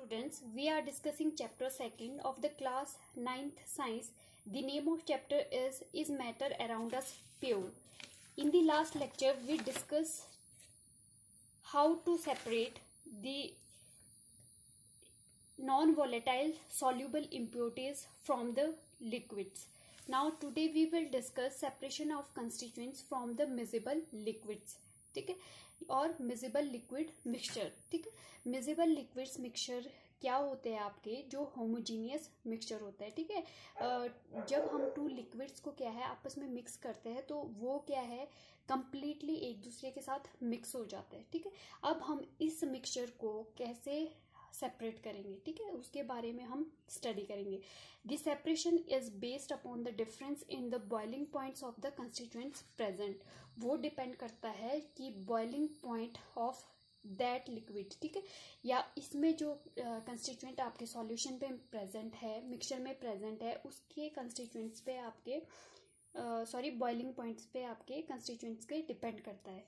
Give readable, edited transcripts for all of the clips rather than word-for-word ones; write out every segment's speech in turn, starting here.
students, we are discussing chapter 2nd of the class 9th science. The name of chapter is matter around us pure. In the last lecture we discussed how to separate the non-volatile soluble impurities from the liquids. Now today we will discuss separation of constituents from the miscible liquids. ठीक है, और miscible liquid mixture. ठीक है, miscible liquids mixture क्या होते हैं आपके, जो होमोजीनियस मिक्सचर होता है. ठीक है, जब हम टू लिक्विड्स को क्या है आपस में मिक्स करते हैं तो वो क्या है कंप्लीटली एक दूसरे के साथ मिक्स हो जाते हैं. ठीक है, अब हम इस मिक्सचर को कैसे सेपरेट करेंगे, ठीक है, उसके बारे में हम स्टडी करेंगे. The separation is based upon the difference in the boiling points of the constituents present. वो डिपेंड करता है कि boiling point of that liquid, ठीक है, या इसमें जो कंस्टिट्यूएंट आपके सॉल्यूशन पे प्रेजेंट है, मिक्सचर में प्रेजेंट है, उसके कंस्टिट्यूएंट्स पे आपके बॉइलिंग पॉइंट्स पे आपके कंस्टिट्यूएंट्स के डिपेंड करता है.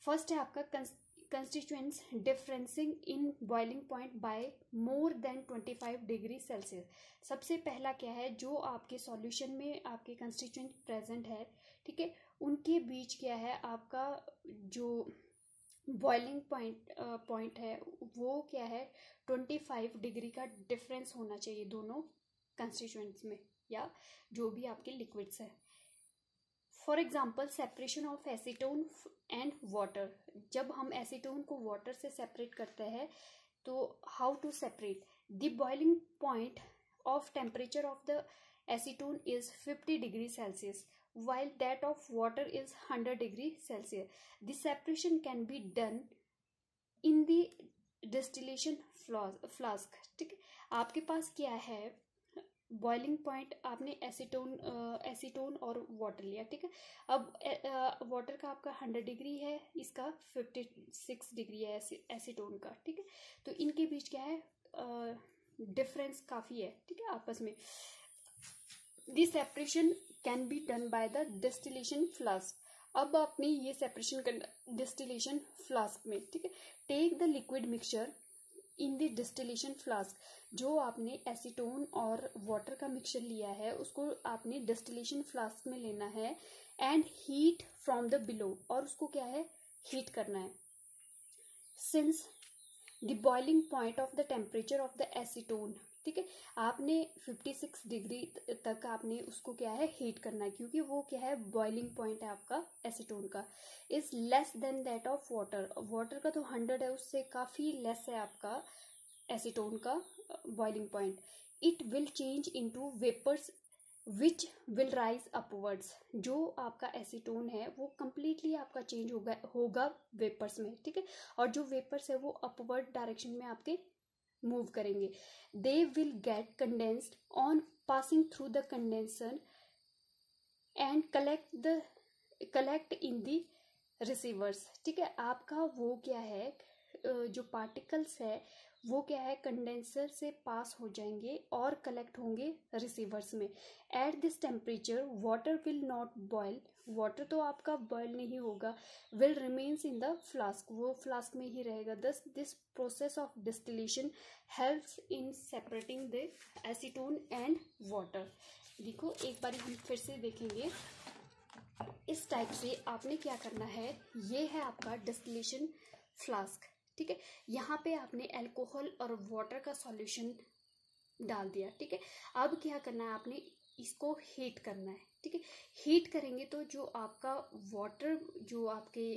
फर्स्ट है आपका constituents differencing in boiling point by more than 25 degree Celsius. सबसे पहला क्या है, जो आपके सॉल्यूशन में आपके कंस्टिट्यूएंट प्रेजेंट है, ठीक है, उनके बीच क्या है आपका जो बॉइलिंग पॉइंट है वो क्या है 25 डिग्री का डिफरेंस होना चाहिए दोनों कंस्टिट्यूएंट्स में या जो भी आपके लिक्विड्स है. For example separation of acetone and water. जब हम एसीटोन को वाटर से सेपरेट करते हैं तो how to separate. The boiling point of temperature of the acetone is 50 degree Celsius while that of water is 100 degree Celsius. The separation can be done in the distillation flask. ठीक है, आपके पास क्या है boiling point, आपने acetone और water लिया. ठीक है, अब वाटर का आपका 100 डिग्री है, इसका 56 डिग्री है एसीटोन का. ठीक है, तो इनके बीच क्या है डिफरेंस काफ़ी है. ठीक है, आपस में. This separation can be done by the distillation flask. अब आपने ये सेपरेशन करना डिस्टिलेशन फ्लास्क में. ठीक है, take the liquid mixture in the distillation flask. जो आपने एसीटोन और वाटर का मिक्सचर लिया है उसको आपने डिस्टिलेशन फ्लास्क में लेना है and heat from the below, और उसको क्या है हीट करना है. Since the boiling point of the temperature of the acetone, ठीक है, आपने 56 डिग्री तक आपने उसको क्या है हीट करना है, क्योंकि वो क्या है बॉइलिंग पॉइंट है आपका एसीटोन का is less than that of water. Water का तो 100 है, उससे काफ़ी लेस है आपका एसीटोन का boiling point. It will change into vapours which will rise upwards. जो आपका एसीटोन है वो कम्प्लीटली आपका चेंज होगा वेपर्स में. ठीक है, और जो वेपर्स है वो अपवर्ड डायरेक्शन में आपके मूव करेंगे. They will get condensed on passing through the condenser and collect in the receivers. ठीक है, आपका वो क्या है जो पार्टिकल्स है वो क्या है कंडेंसर से पास हो जाएंगे और कलेक्ट होंगे रिसीवर्स में. At this temperature water will not boil. Water तो आपका बॉयल नहीं होगा, will remains in the flask, वो फ्लास्क में ही रहेगा. Thus this process of distillation helps in separating the acetone and water. देखो एक बार हम फिर से देखेंगे. इस टाइप से आपने क्या करना है, ये है आपका डिस्टिलेशन फ्लास्क. ठीक है, यहाँ पे आपने अल्कोहल और वाटर का सॉल्यूशन डाल दिया. ठीक है, अब क्या करना है आपने इसको हीट करना है. ठीक है, हीट करेंगे तो जो आपका वाटर जो आपके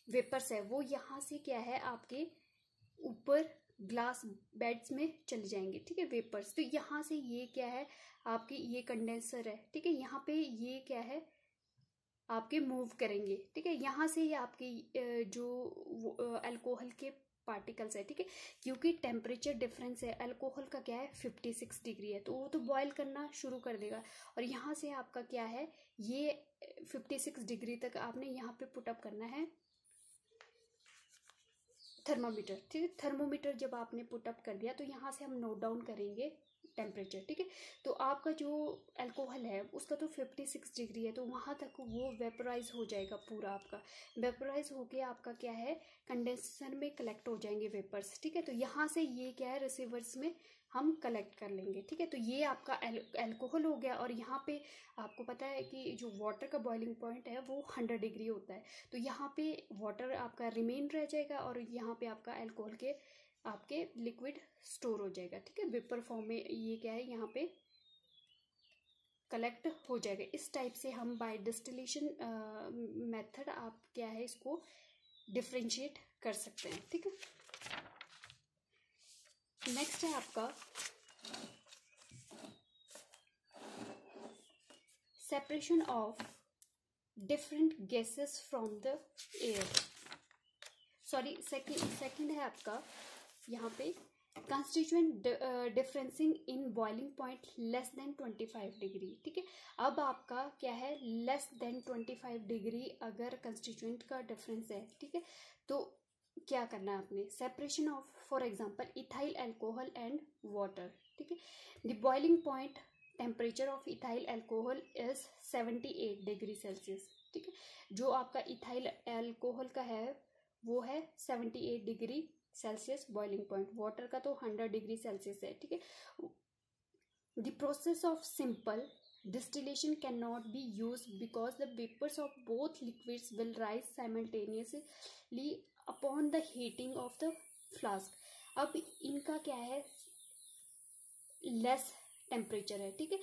वेपर्स है वो यहाँ से क्या है आपके ऊपर ग्लास बेड्स में चले जाएंगे. ठीक है, वेपर्स. तो यहाँ से ये क्या है आपकी ये कंडेंसर है. ठीक है, यहाँ पे ये क्या है आपके मूव करेंगे. ठीक है, यहाँ से ये आपके जो अल्कोहल के पार्टिकल्स है. ठीक है, क्योंकि टेम्परेचर डिफरेंस है, अल्कोहल का क्या है 56 डिग्री है, तो वो तो बॉयल करना शुरू कर देगा. और यहाँ से आपका क्या है ये 56 डिग्री तक आपने यहाँ पे पुटअप करना है थर्मामीटर. ठीक है, थर्मोमीटर जब आपने पुटअप कर दिया तो यहाँ से हम नोट डाउन करेंगे टेम्परेचर. ठीक है, तो आपका जो अल्कोहल है उसका तो 56 डिग्री है, तो वहाँ तक वो वेपराइज हो जाएगा पूरा. आपका वेपराइज होके आपका क्या है कंडेंसर में कलेक्ट हो जाएंगे वेपर्स, ठीक है। तो यहाँ से ये क्या है, रिसीवर्स में हम कलेक्ट कर लेंगे, ठीक है। तो ये आपका अल्कोहल हो गया। और यहाँ पे आपको पता है कि जो वाटर का बॉइलिंग पॉइंट है वो 100 डिग्री होता है। तो यहाँ पे वाटर आपका रिमेन रह जाएगा और यहाँ पे आपका अल्कोहल के आपके लिक्विड स्टोर हो जाएगा, ठीक है। वेपर फॉर्म में ये क्या है, यहाँ पे कलेक्ट हो जाएगा। इस टाइप से हम बाय डिस्टिलेशन मेथड आप क्या है इसको डिफ्रेंशिएट कर सकते हैं, ठीक है। नेक्स्ट है आपका separation of different gases from the air. Sorry, second है आपका यहाँ पे constituent differencing in boiling point less than 25 degree, ठीक है। अब आपका क्या है, लेस देन 25 डिग्री अगर कंस्टिट्यूएंट का डिफरेंस है, ठीक है, तो क्या करना है आपने, separation of for example ethyl alcohol and water, ठीक है। The boiling point temperature of ethyl alcohol is 78 degree Celsius, ठीक है। जो आपका इथाइल अल्कोहल का है वो है 78 degree Celsius boiling point, water का तो 100 डिग्री सेल्सियस है, ठीक है। The process of simple distillation cannot be used because the vapors of both liquids will rise simultaneously upon the heating of the flask. अब इनका क्या है, लेस टेम्परेचर है, ठीक है।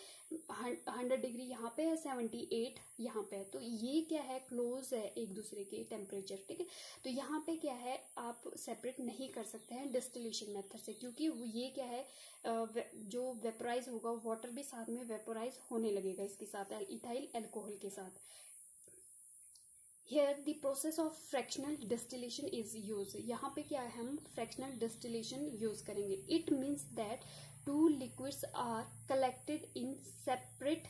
100 डिग्री यहाँ पे है, 78 यहाँ पे है, तो ये क्या है, क्लोज है एक दूसरे के टेम्परेचर, ठीक है। तो यहाँ पे क्या है, आप सेपरेट नहीं कर सकते हैं डिस्टिलेशन मेथड से, क्योंकि ये क्या है, जो वेपोराइज होगा वाटर भी साथ में वेपोराइज होने लगेगा इसके साथ, इथाइल अल्कोहल के साथ। Here the process of fractional distillation is used. यहाँ पे क्या है, हम fractional distillation यूज करेंगे. It means that two liquids are collected in separate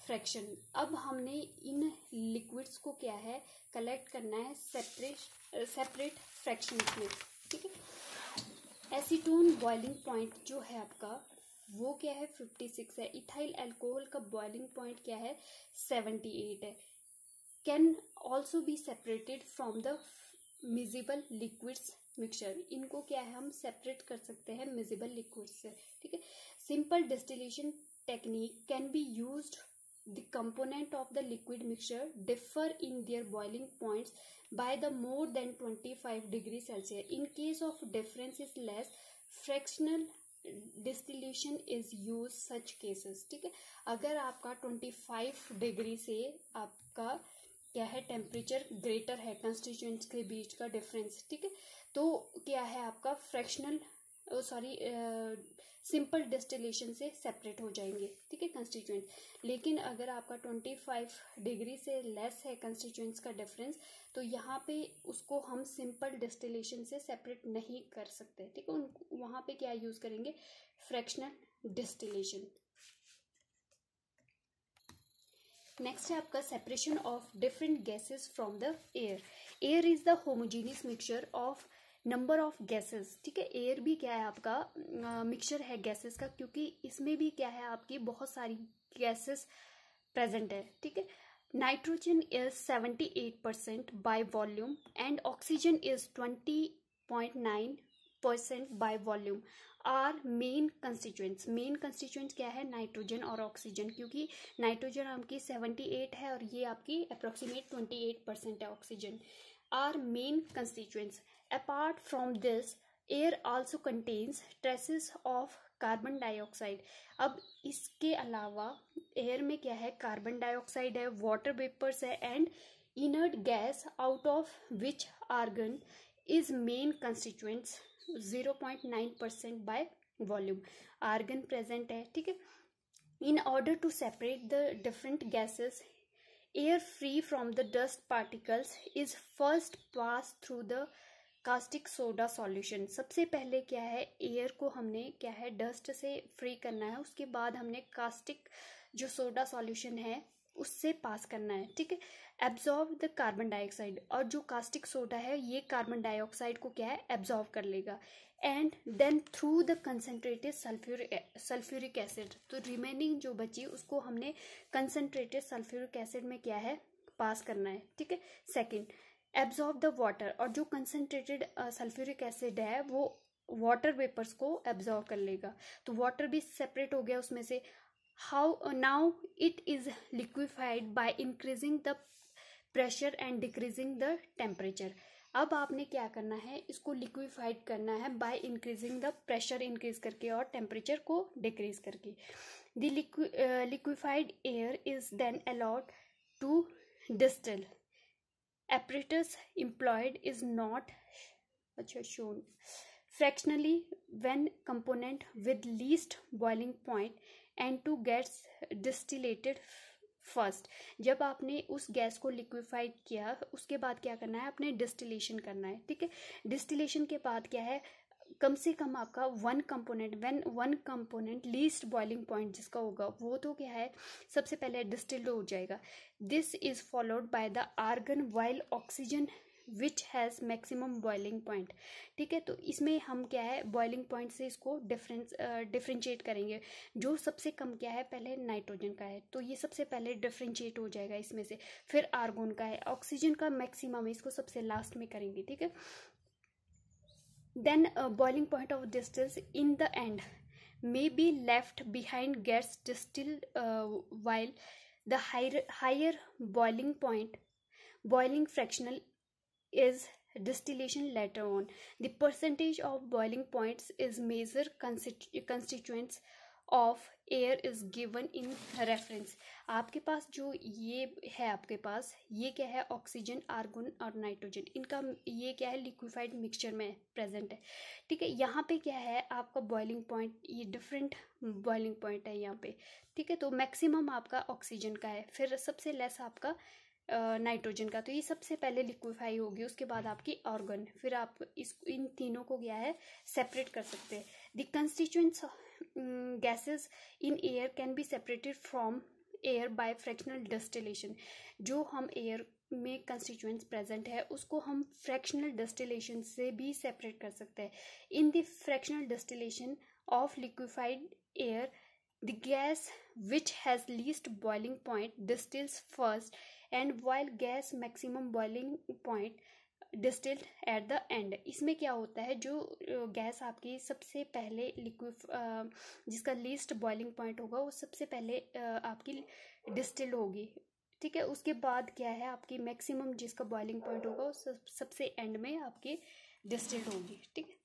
fraction. अब हमने इन liquids को क्या है, collect करना है separate fractions में, ठीक है. एसीटोन बॉइलिंग पॉइंट जो है आपका वो क्या है, 56 है. इथाइल अल्कोहल का बॉइलिंग पॉइंट क्या है, 78 है. Can also be separated from the miscible liquids mixture. इनको क्या है, हम सेपरेट कर सकते हैं मिजिबल लिक्विड्स से, ठीक है. Simple distillation technique can be used. The component of the liquid mixture differ in their boiling points by the more than 25 degrees Celsius. In case of difference is less, fractional distillation is used such cases. ठीक है. अगर आपका 25 degree से आपका क्या है temperature greater है, constituents के बीच का डिफरेंस, ठीक है, तो क्या है आपका फ्रैक्शनल सिंपल डिस्टिलेशन से सेपरेट हो जाएंगे, ठीक है, कंस्टिट्यूएंट. लेकिन अगर आपका 25 डिग्री से लेस है कंस्टिट्यूएंट्स का डिफरेंस, तो यहाँ पे उसको हम सिंपल डिस्टिलेशन से सेपरेट नहीं कर सकते, ठीक है. वहाँ पे क्या यूज करेंगे, फ्रैक्शनल डिस्टिलेशन. नेक्स्ट है आपका separation of different gases from the air. Air is the homogeneous mixture of number of gases, ठीक है. एयर भी क्या है आपका मिक्सचर है गैसेस का, क्योंकि इसमें भी क्या है आपकी बहुत सारी गैसेस प्रेजेंट है, ठीक है. Nitrogen is 78% by volume and oxygen is 20.9% by volume are main constituents. Main constituents क्या है, नाइट्रोजन और ऑक्सीजन, क्योंकि नाइट्रोजन आपकी 78 है और ये आपकी अप्रोक्सीमेट 28% है oxygen. Are main constituents. Apart from this, air also contains traces of carbon dioxide. अब इसके अलावा एयर में क्या है, कार्बन डाइऑक्साइड है, वाटर वेपर्स है and inert gas out of which argon is main constituents 0.9% by volume. Argon present है, ठीक है. In order to separate the different gases, air free from the dust particles is first pass through the caustic soda solution. सबसे पहले क्या है, air को हमने क्या है डस्ट से फ्री करना है, उसके बाद हमने कास्टिक जो सोडा सॉल्यूशन है उससे पास करना है, ठीक है. एब्जॉर्ब द कार्बन डाइऑक्साइड, और जो कास्टिक सोडा है ये कार्बन डाइऑक्साइड को क्या है एब्जॉर्ब कर लेगा. And then through the concentrated sulphuric acid, तो रिमेनिंग जो बची उसको हमने कंसनट्रेटेड सल्फ्यूरिक एसिड में क्या है पास करना है, ठीक है. सेकेंड, एब्जॉर्ब द वाटर, और जो कंसनट्रेटेड सल्फ्यूरिक एसिड है वो वाटर वेपर्स को एब्जॉर्ब कर लेगा, तो वाटर भी सेपरेट हो गया उसमें से. How now it is liquefied by increasing the pressure and decreasing the temperature. अब आपने क्या करना है, इसको लिक्विफाइड करना है by increasing the pressure, increase करके और टेम्परेचर को डिक्रीज करके. The liquefied air is then allowed to distil. Apparatus employed is not shown. Fractionally, when component with least boiling point and to gets distillated first. जब आपने उस gas को liquefied किया उसके बाद क्या करना है, आपने डिस्टिलेशन करना है. ठीक है, डिस्टिलेशन के बाद क्या है, कम से कम आपका one component least boiling point जिसका होगा वो तो क्या है, सबसे पहले डिस्टिल्ड हो जाएगा. This is followed by the argon while oxygen which has maximum boiling point. ठीक है, तो इसमें हम क्या है बॉइलिंग पॉइंट से इसको डिफ्रेंशिएट करेंगे. जो सबसे कम क्या है, पहले नाइट्रोजन का है तो ये सबसे पहले डिफ्रेंशिएट हो जाएगा इसमें से. फिर आर्गन का है, ऑक्सीजन का मैक्सिमम है, इसको सबसे लास्ट में करेंगे. ठीक है, then boiling point of distils in the end may be left behind gets distilled while the higher boiling fractional is distillation later on. The percentage of boiling points is measured constituents of air is given in reference. आपके पास जो ये है, आपके पास ये क्या है, oxygen, argon और nitrogen, इनका ये क्या है लिक्विफाइड मिक्सचर में प्रेजेंट है. ठीक है, यहाँ पे क्या है आपका बॉइलिंग पॉइंट, ये डिफरेंट बॉइलिंग पॉइंट है यहाँ पे. ठीक है, तो मैक्सिमम आपका ऑक्सीजन का है, फिर सबसे लेस आपका नाइट्रोजन का. तो ये सबसे पहले लिक्विफाई होगी, उसके बाद आपकी ऑर्गन, फिर आप इन तीनों को क्या है सेपरेट कर सकते हैं. The constituents gases in air can be separated from air by fractional distillation. जो हम एयर में कंस्टिट्यूएंट्स प्रेजेंट है उसको हम फ्रैक्शनल डिस्टिलेशन से भी सेपरेट कर सकते हैं. In the fractional distillation of liquefied air the gas which has least boiling point distils first and while gas maximum boiling point distilled at the end. इसमें क्या होता है, जो गैस आपकी सबसे पहले जिसका लीस्ट बॉइलिंग पॉइंट होगा वो सबसे पहले आपकी डिस्टिल्ड होगी. ठीक है, उसके बाद क्या है आपकी मैक्सिमम जिसका बॉइलिंग पॉइंट होगा वो सबसे एंड में आपकी डिस्टिल्ड होगी. ठीक है.